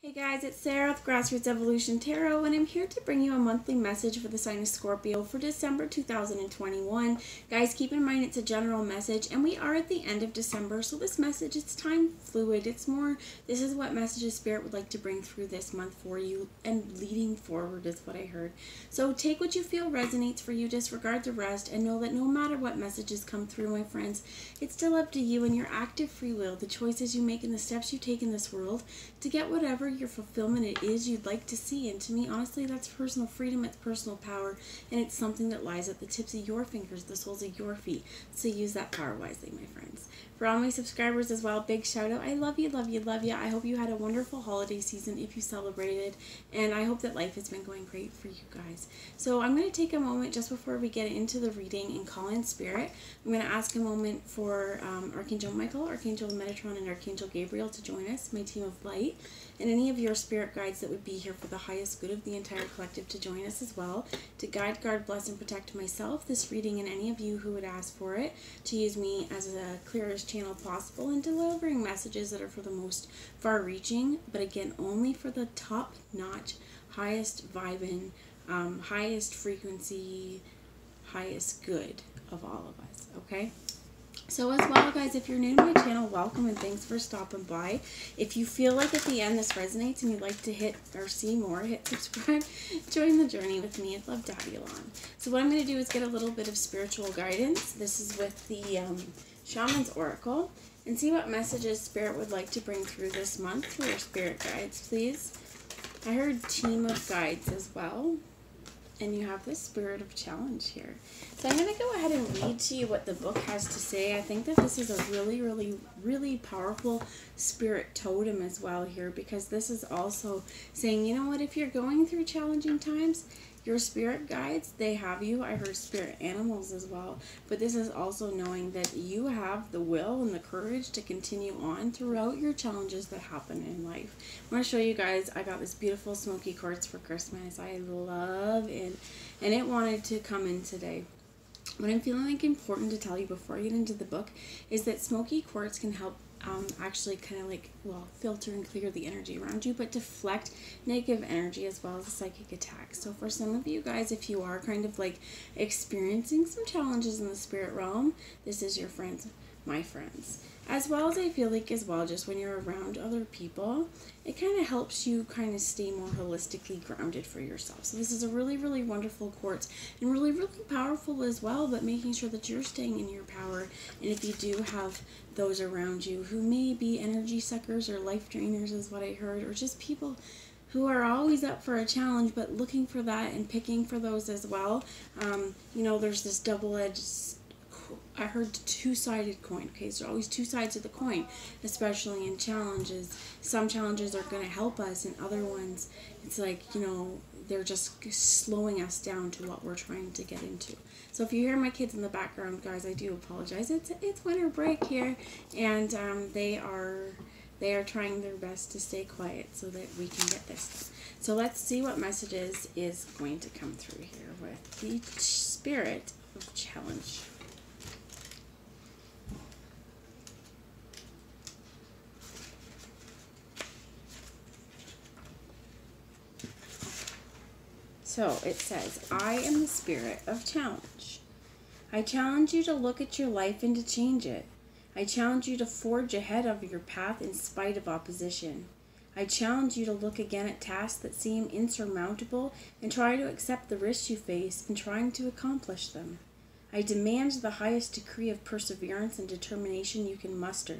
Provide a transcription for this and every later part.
Hey guys, it's Sarah with Grassroots Evolution Tarot, and I'm here to bring you a monthly message for the sign of Scorpio for December 2021. Guys, keep in mind it's a general message, and we are at the end of December, so this message, it's time fluid. It's more, this is what messages Spirit would like to bring through this month for you, and leading forward is what I heard. So take what you feel resonates for you, disregard the rest, and know that no matter what messages come through, my friends, it's still up to you and your active free will, the choices you make and the steps you take in this world to get whatever your fulfillment it is you'd like to see. And to me, honestly, that's personal freedom, it's personal power, and it's something that lies at the tips of your fingers, the soles of your feet. So use that power wisely, my friends. For all my subscribers as well, big shout out. I love you, love you, love you. I hope you had a wonderful holiday season if you celebrated, and I hope that life has been going great for you guys. So I'm going to take a moment just before we get into the reading and call in Spirit. I'm going to ask a moment for Archangel Michael, Archangel Metatron, and Archangel Gabriel to join us, my team of light, and any of your spirit guides that would be here for the highest good of the entire collective to join us as well, to guide, guard, bless, and protect myself, this reading, and any of you who would ask for it, to use me as a clearest channel possible in delivering messages that are for the most far-reaching, but again, only for the top-notch, highest vibing, highest frequency, highest good of all of us, okay? So as well, guys, if you're new to my channel, welcome and thanks for stopping by. If you feel like at the end this resonates and you'd like to hit or see more, hit subscribe, join the journey with me. I'd love to have you along. So what I'm going to do is get a little bit of spiritual guidance. This is with the Shaman's Oracle, and see what messages Spirit would like to bring through this month through your spirit guides, please. I heard team of guides as well. And you have the Spirit of Challenge here. So I'm going to go ahead and read to you what the book has to say. I think that this is a really, really, really powerful spirit totem as well here, because this is also saying, you know what, if you're going through challenging times, your spirit guides, they have you. I heard spirit animals as well. But this is also knowing that you have the will and the courage to continue on throughout your challenges that happen in life. I want to show you guys, I got this beautiful smoky quartz for Christmas. I love it. And it wanted to come in today. What I'm feeling like important to tell you before I get into the book is that smoky quartz can help actually kind of like, well, filter and clear the energy around you, but deflect negative energy as well as a psychic attack. So for some of you guys, if you are kind of like experiencing some challenges in the spirit realm, this is your friends, my friends. As well as I feel like as well, just when you're around other people, it kind of helps you kind of stay more holistically grounded for yourself. So this is a really, really wonderful quartz and really, really powerful as well, but making sure that you're staying in your power. And if you do have those around you who may be energy suckers or life drainers is what I heard, or just people who are always up for a challenge but looking for that and picking for those as well, you know, there's this double-edged, I heard two-sided coin. Okay, so always two sides of the coin, especially in challenges. Some challenges are going to help us, and other ones, it's like, you know, they're just slowing us down to what we're trying to get into. So if you hear my kids in the background, guys, I do apologize. It's winter break here, and they are trying their best to stay quiet so that we can get this done. So let's see what messages is going to come through here with the Spirit of Challenge. So it says, I am the Spirit of Challenge. I challenge you to look at your life and to change it. I challenge you to forge ahead of your path in spite of opposition. I challenge you to look again at tasks that seem insurmountable and try to accept the risks you face in trying to accomplish them. I demand the highest degree of perseverance and determination you can muster.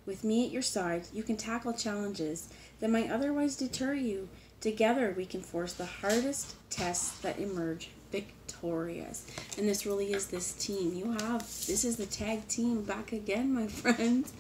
With me at your side, you can tackle challenges that might otherwise deter you. Together, we can force the hardest tests that emerge victorious. And this really is this team. This is the tag team back again, my friends.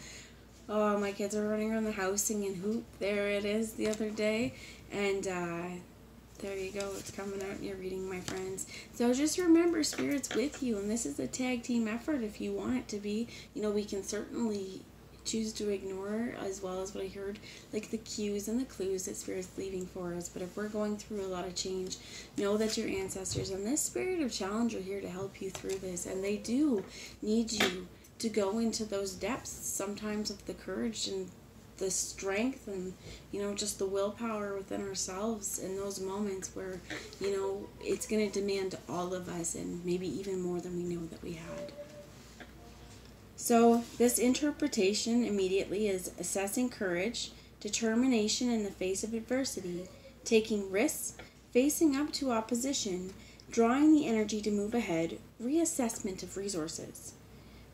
Oh, my kids are running around the house singing Hoop. There it is the other day. And there you go. It's coming out in your reading, my friends. So just remember, Spirit's with you. And this is a tag team effort if you want it to be. You know, we can certainly choose to ignore, as well as what I heard, like the cues and the clues that Spirit's leaving for us. But if we're going through a lot of change, know that your ancestors and this Spirit of Challenge are here to help you through this, and they do need you to go into those depths sometimes of the courage and the strength and, you know, just the willpower within ourselves in those moments where, you know, it's going to demand all of us and maybe even more than we know that we had. So this interpretation immediately is assessing courage, determination in the face of adversity, taking risks, facing up to opposition, drawing the energy to move ahead, reassessment of resources.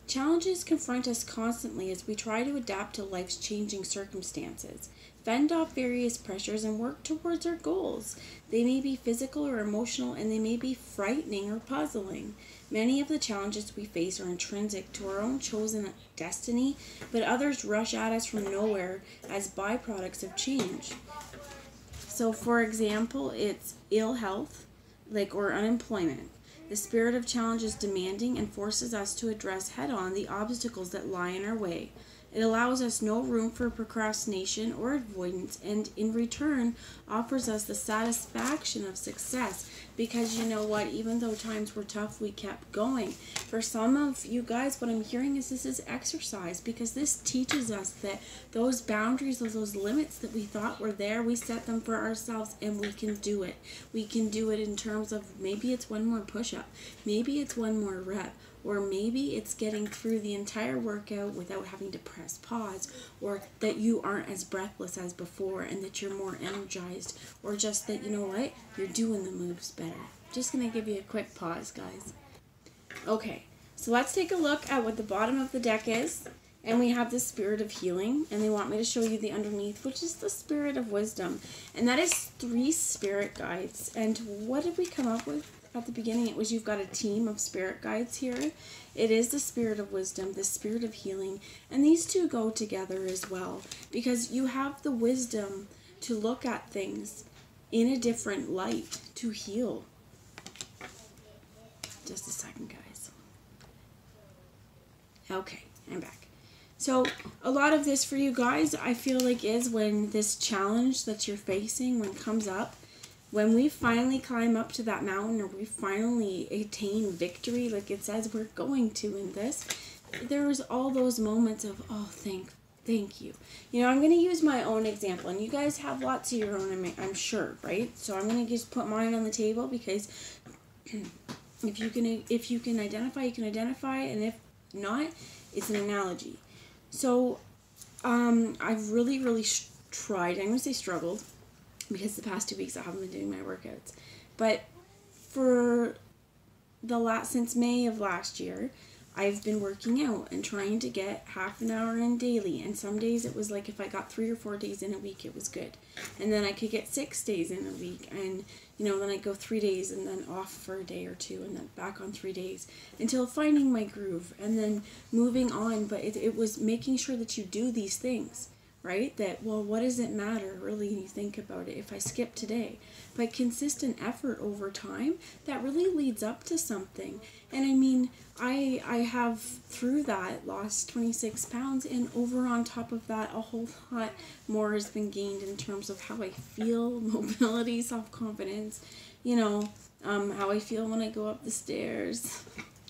Challenges confront us constantly as we try to adapt to life's changing circumstances, fend off various pressures, and work towards our goals. They may be physical or emotional, and they may be frightening or puzzling. Many of the challenges we face are intrinsic to our own chosen destiny, but others rush at us from nowhere as byproducts of change. So, for example, it's ill health, or unemployment. The spirit of challenge is demanding and forces us to address head-on the obstacles that lie in our way. It allows us no room for procrastination or avoidance, and in return offers us the satisfaction of success, because you know what, even though times were tough, we kept going. For some of you guys, what I'm hearing is this is exercise, because this teaches us that those boundaries, those limits that we thought were there, we set them for ourselves, and we can do it. We can do it in terms of maybe it's one more push-up, maybe it's one more rep, or maybe it's getting through the entire workout without having to press pause, or that you aren't as breathless as before and that you're more energized, or just that, you know what, you're doing the moves better. Just going to give you a quick pause, guys. Okay, so let's take a look at what the bottom of the deck is. And we have the spirit of healing, and they want me to show you the underneath, which is the spirit of wisdom. And that is 3 spirit guides. And what did we come up with? At the beginning, it was you've got a team of spirit guides here. It is the spirit of wisdom, the spirit of healing, and these two go together as well, because you have the wisdom to look at things in a different light, to heal. Just a second, guys. Okay, I'm back. So a lot of this for you guys, I feel like, is when this challenge that you're facing, when it comes up, when we finally climb up to that mountain, or we finally attain victory, like it says we're going to in this, there's all those moments of, oh, thank you. You know, I'm going to use my own example, and you guys have lots of your own, I'm sure, right? So I'm going to just put mine on the table, because if you can identify, you can identify, and if not, it's an analogy. So I've really tried, I'm going to say struggled, because the past 2 weeks I haven't been doing my workouts. But for since May of last year, I've been working out and trying to get half an hour in daily. And some days it was like if I got 3 or 4 days in a week, it was good. And then I could get 6 days in a week. And, you know, then I'd go 3 days and then off for a day or 2 and then back on 3 days until finding my groove and then moving on. But it was making sure that you do these things. Right? That, well, what does it matter, really, when you think about it, if I skip today? But consistent effort over time, that really leads up to something. And I mean, I have, through that, lost 26 pounds, and over on top of that, a whole lot more has been gained in terms of how I feel, mobility, self-confidence, you know, how I feel when I go up the stairs,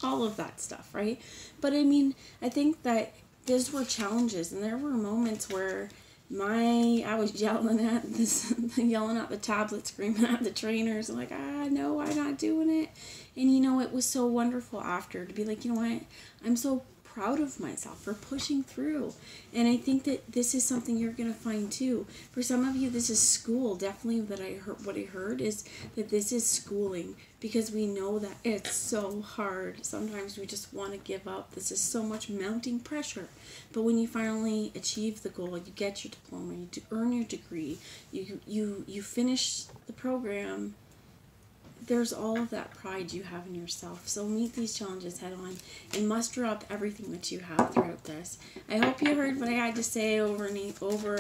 all of that stuff, right? But I mean, I think that those were challenges, and there were moments where I was yelling at the tablet, screaming at the trainers, like, no, I'm not doing it. And you know, it was so wonderful after to be like, you know what, I'm so proud of myself for pushing through. And I think that this is something you're going to find too. For some of you, this is school. Definitely what I heard is that this is schooling, because we know that it's so hard. Sometimes we just want to give up. This is so much mounting pressure. But when you finally achieve the goal, you get your diploma, you earn your degree, you finish the program, there's all of that pride you have in yourself. So meet these challenges head on and muster up everything that you have throughout this. I hope you heard what I had to say over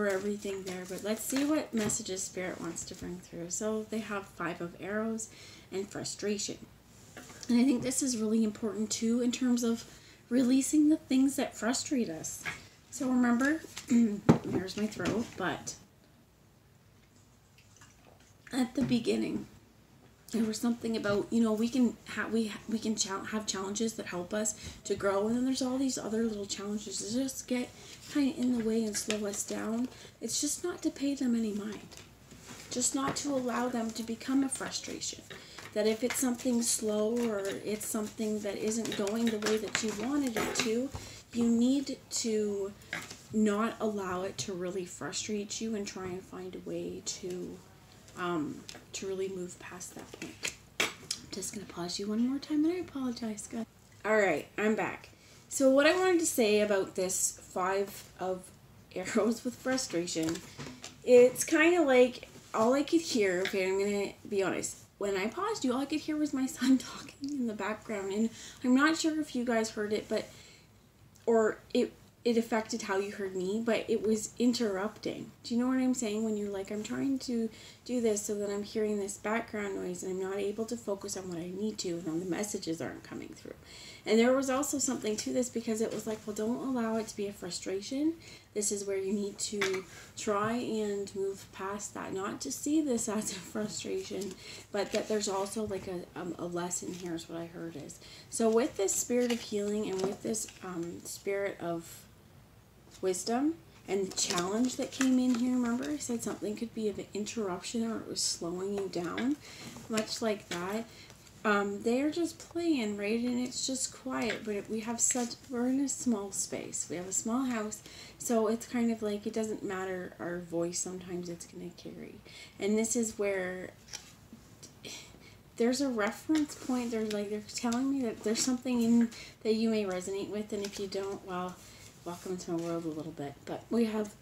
everything there. But let's see what messages Spirit wants to bring through. So they have 5 of arrows and frustration. And I think this is really important too in terms of releasing the things that frustrate us. So remember, there's my throat, but at the beginning, there was something about, you know, we can have challenges that help us to grow, and then there's all these other little challenges that just get kind of in the way and slow us down. It's just not to pay them any mind, just not to allow them to become a frustration. That if it's something slow or it's something that isn't going the way that you wanted it to, you need to not allow it to really frustrate you and try and find a way to really move past that point. I'm just going to pause you one more time, and I apologize, guys. Alright, I'm back. So what I wanted to say about this 5 of arrows with frustration, it's kind of like all I could hear, okay, I'm going to be honest, when I paused you, all I could hear was my son talking in the background, and I'm not sure if you guys heard it, but, or it affected how you heard me, but it was interrupting. Do you know what I'm saying? When you're like, I'm trying to do this, so then I'm hearing this background noise, and I'm not able to focus on what I need to, and then the messages aren't coming through. And there was also something to this, because it was like, well, don't allow it to be a frustration. This is where you need to try and move past that. Not to see this as a frustration, but that there's also like a lesson here is what I heard is. So with this spirit of healing and with this spirit of wisdom and the challenge that came in here, remember I said something could be of an interruption or it was slowing you down, much like that. They're just playing, right? And it's just quiet, but we're in a small space. We have a small house, so it's kind of like it doesn't matter our voice, sometimes it's going to carry. And this is where there's a reference point. They're telling me that there's something in that you may resonate with, and if you don't, well, welcome to my world a little bit. But we have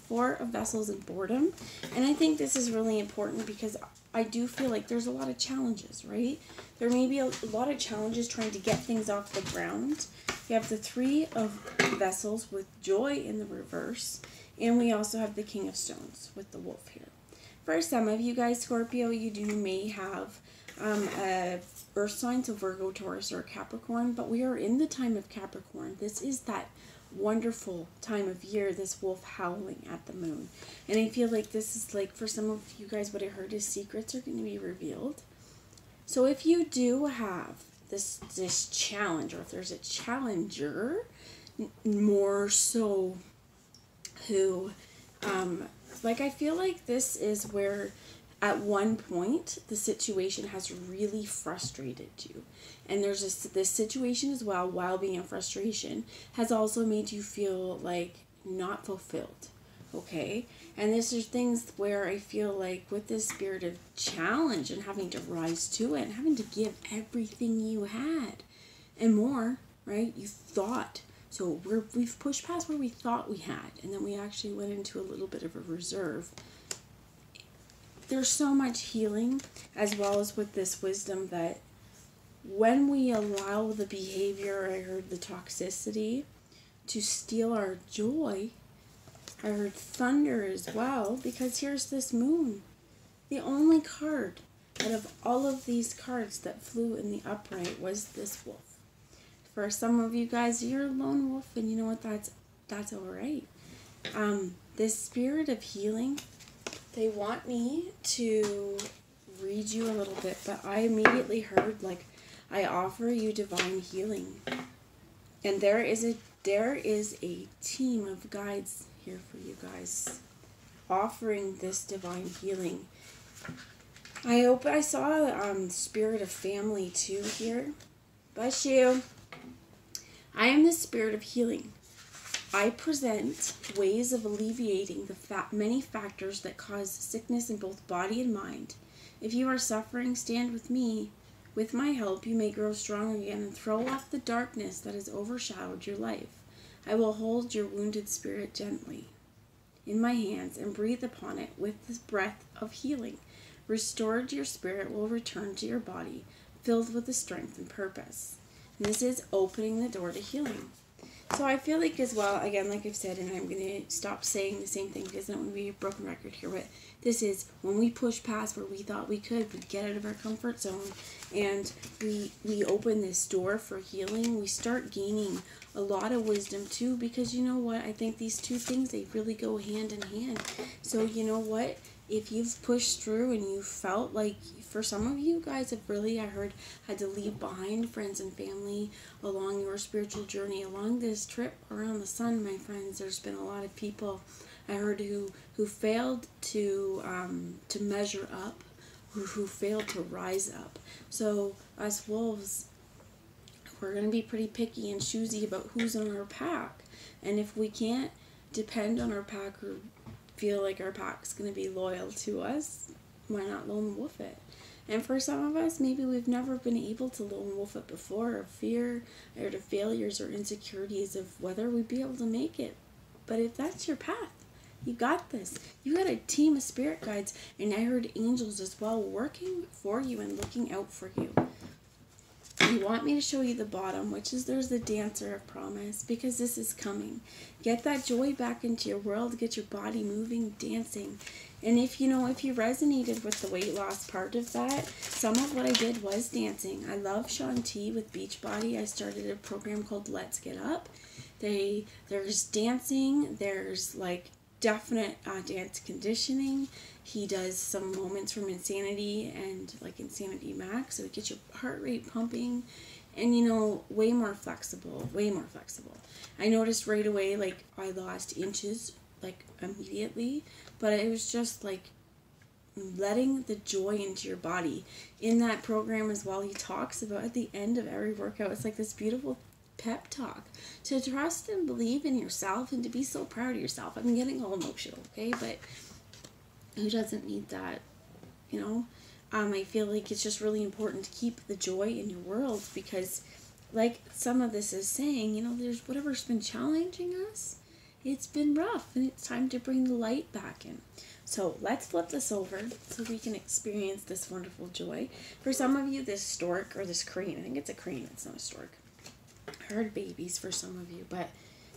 4 of Vessels and boredom, and I think this is really important because I do feel like there's a lot of challenges, right? There may be a lot of challenges trying to get things off the ground. You have the 3 of Vessels with joy in the reverse, and we also have the King of Stones with the wolf here. For some of you guys, Scorpio, you may have a earth sign, so Virgo, Taurus, or Capricorn, but we are in the time of Capricorn. This is that wonderful time of year, this wolf howling at the moon. And I feel like this is like, for some of you guys, what I heard is secrets are going to be revealed. So if you do have this challenge, or if there's a challenger, more so who, like I feel like this is where at one point the situation has really frustrated you. And there's this situation as well, while being in frustration, has also made you feel like not fulfilled. Okay? And this is things where I feel like with this spirit of challenge and having to rise to it and having to give everything you had and more, right? You thought. So we've pushed past where we thought we had, and then we actually went into a little bit of a reserve. There's so much healing, as well as with this wisdom, that when we allow the behavior, I heard the toxicity, to steal our joy, I heard thunder as well, because here's this moon. The only card out of all of these cards that flew in the upright was this wolf. For some of you guys, you're a lone wolf, and you know what, that's alright. This spirit of healing, they want me to read you a little bit, but I immediately heard, like, I offer you divine healing. And there is a team of guides here for you guys offering this divine healing. I saw spirit of family too here. Bless you. I am the spirit of healing. I present ways of alleviating the many factors that cause sickness in both body and mind. If you are suffering, stand with me. With my help, you may grow strong again and throw off the darkness that has overshadowed your life. I will hold your wounded spirit gently in my hands and breathe upon it with the breath of healing. Restored, your spirit will return to your body, filled with the strength and purpose. And this is opening the door to healing. So I feel like as well, again, like I've said, and I'm going to stop saying the same thing because I don't want to be a broken record here, but this is when we push past where we thought we could, we get out of our comfort zone, and we open this door for healing, we start gaining a lot of wisdom too, because you know what, I think these two things, they really go hand in hand. So you know what, if you've pushed through and you felt like, for some of you guys have really, I heard, had to leave behind friends and family along your spiritual journey, along this trip around the sun, my friends. There's been a lot of people I heard who failed to measure up, who failed to rise up. So us wolves, we're going to be pretty picky and choosy about who's in our pack. And if we can't depend on our pack or feel like our pack's going to be loyal to us, why not lone wolf it? And for some of us, maybe we've never been able to lone wolf it before, or fear or the failures or insecurities of whether we'd be able to make it. But if that's your path, you got this. You got a team of spirit guides, and I heard angels as well working for you and looking out for you. You want me to show you the bottom, which is there's the dancer of promise, because this is coming. Get that joy back into your world, get your body moving, dancing. And if you resonated with the weight loss part of that, some of what I did was dancing. I love Shaun T with Beachbody. I started a program called Let's Get Up. There's dancing, there's like definite dance conditioning. He does some moments from Insanity and like Insanity Max, so it gets your heart rate pumping, and way more flexible. I noticed right away, like, I lost inches like immediately, but it was just like letting the joy into your body. In that program as well, he talks about at the end of every workout, it's like this beautiful pep talk to trust and believe in yourself and to be so proud of yourself. I'm getting all emotional, okay? But who doesn't need that, I feel like it's just really important to keep the joy in your world, because like some of this is saying, there's whatever's been challenging us, it's been rough, and it's time to bring the light back in. So let's flip this over so we can experience this wonderful joy. For some of you, this stork or this crane, I think it's a crane, it's not a stork. I heard babies for some of you, but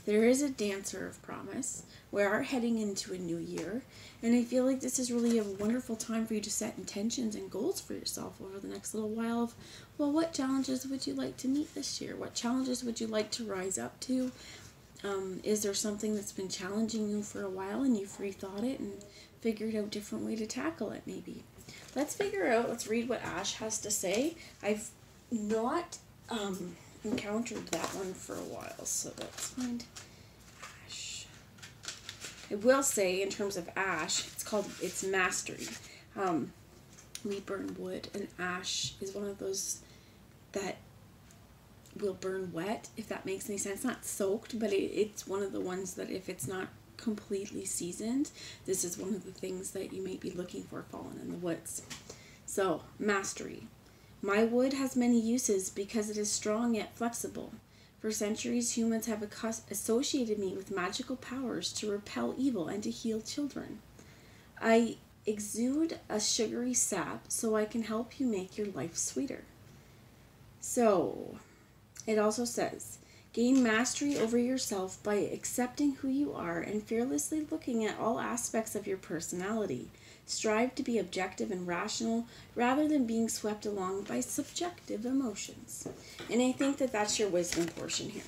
there is a dancer of promise. We are heading into a new year, and I feel like this is really a wonderful time for you to set intentions and goals for yourself over the next little while of, well, what challenges would you like to meet this year? What challenges would you like to rise up to? Is there something that's been challenging you for a while and you've rethought it and figured out a different way to tackle it maybe? Let's read what Ash has to say. I've not encountered that one for a while, so let's find Ash. I will say, in terms of Ash, it's mastery. We burn wood, and ash is one of those that will burn wet, if that makes any sense. Not soaked, but it's one of the ones that if it's not completely seasoned, this is one of the things that you may be looking for fallen in the woods. So, mastery. My wood has many uses because it is strong yet flexible. For centuries, humans have associated me with magical powers to repel evil and to heal children. I exude a sugary sap so I can help you make your life sweeter. So, it also says, gain mastery over yourself by accepting who you are and fearlessly looking at all aspects of your personality. Strive to be objective and rational rather than being swept along by subjective emotions. And I think that that's your wisdom portion here.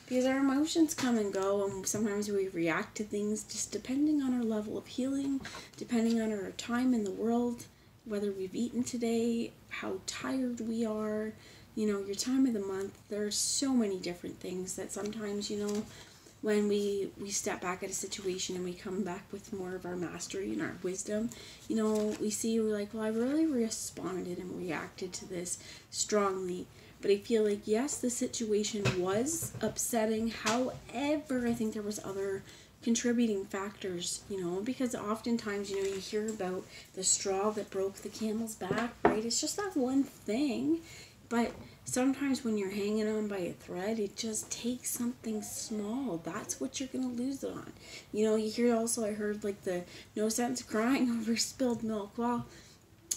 Because our emotions come and go, and sometimes we react to things just depending on our level of healing, depending on our time in the world, whether we've eaten today, how tired we are, your time of the month. There's so many different things that sometimes, when we step back at a situation and we come back with more of our mastery and our wisdom, we're like, well, I really responded and reacted to this strongly. But I feel like, yes, the situation was upsetting. However, I think there was other contributing factors, because oftentimes, you hear about the straw that broke the camel's back, right? It's just that one thing. But sometimes when you're hanging on by a thread, it just takes something small. That's what you're going to lose it on. You hear also, I heard like the no sense crying over spilled milk. Well,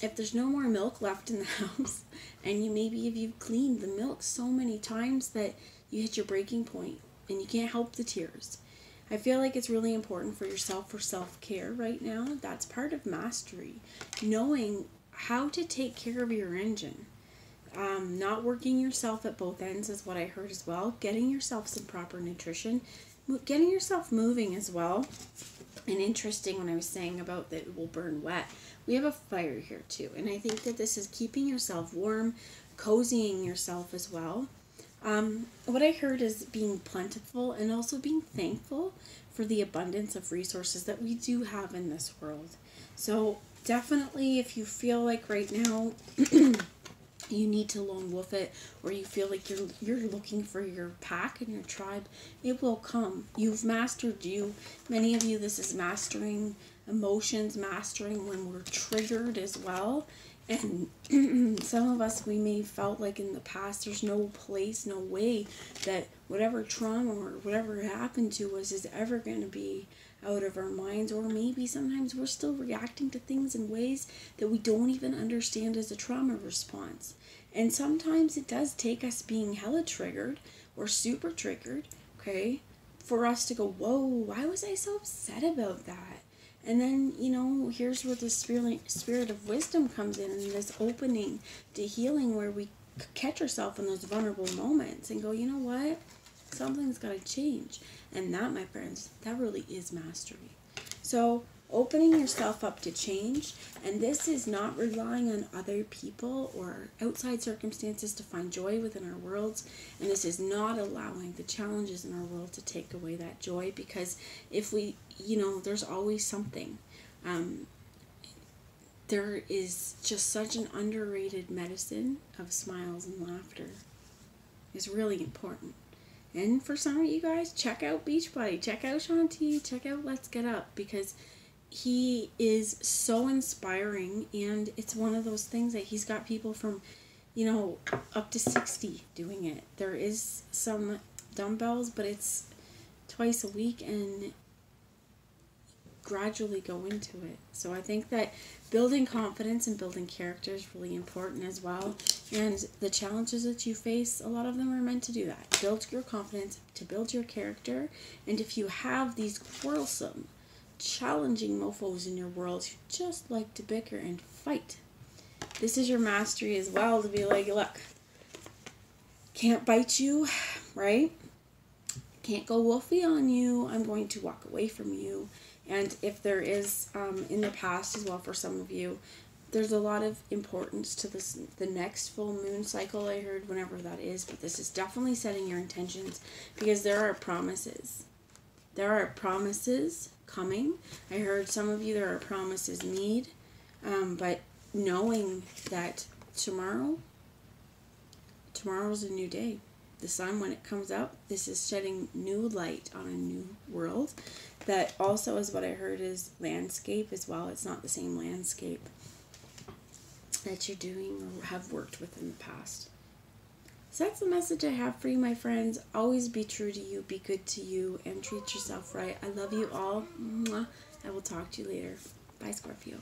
if there's no more milk left in the house, and if you've cleaned the milk so many times that you hit your breaking point and you can't help the tears. I feel like it's really important for yourself for self-care right now. That's part of mastery. Knowing how to take care of your engine. Not working yourself at both ends is what I heard as well. Getting yourself some proper nutrition. getting yourself moving as well. And interesting, when I was saying about that it will burn wet, we have a fire here too. And I think that this is keeping yourself warm, cozying yourself as well. What I heard is being plentiful and also being thankful for the abundance of resources that we do have in this world. So definitely, if you feel like right now you need to lone wolf it, or you feel like you're looking for your pack and your tribe, it will come. You've mastered you. Many of you, this is mastering emotions, mastering when we're triggered as well. And some of us, we may have felt like in the past there's no place, no way that whatever trauma or whatever happened to us is ever going to be out of our minds. Or maybe sometimes we're still reacting to things in ways that we don't even understand as a trauma response. And sometimes it does take us being hella triggered or super triggered, okay, for us to go, whoa, why was I so upset about that? And then, you know, here's where the spirit of wisdom comes in, and this opening to healing, where we catch ourselves in those vulnerable moments and go, you know what? Something's got to change. And that, my friends, that really is mastery. So opening yourself up to change, and this is not relying on other people or outside circumstances to find joy within our worlds, and this is not allowing the challenges in our world to take away that joy, because if we, you know, there's always something. There is just such an underrated medicine of smiles and laughter. It's really important. And for some of you guys, check out Beachbody, check out Shanti, check out Let's Get Up, because he is so inspiring, and it's one of those things that he's got people from, you know, up to 60 doing it. There is some dumbbells, but it's twice a week, and gradually go into it. So I think that building confidence and building character is really important as well. And the challenges that you face, a lot of them are meant to do that. Build your confidence, to build your character. And if you have these quarrelsome, challenging mofos in your world who just like to bicker and fight, this is your mastery as well, to be like, look, can't bite you, right? Can't go wolfy on you. I'm going to walk away from you. And if there is, in the past as well, for some of you, there's a lot of importance to this, the next full moon cycle, I heard, whenever that is. But this is definitely setting your intentions, because there are promises. There are promises coming. I heard some of you, there are promises made. But knowing that tomorrow's a new day. The sun, when it comes up, this is shedding new light on a new world. That also is what I heard is landscape as well. It's not the same landscape that you're doing or have worked with in the past. So that's the message I have for you, my friends. Always be true to you, be good to you, and treat yourself right. I love you all. Mwah. I will talk to you later. Bye, Scorpio.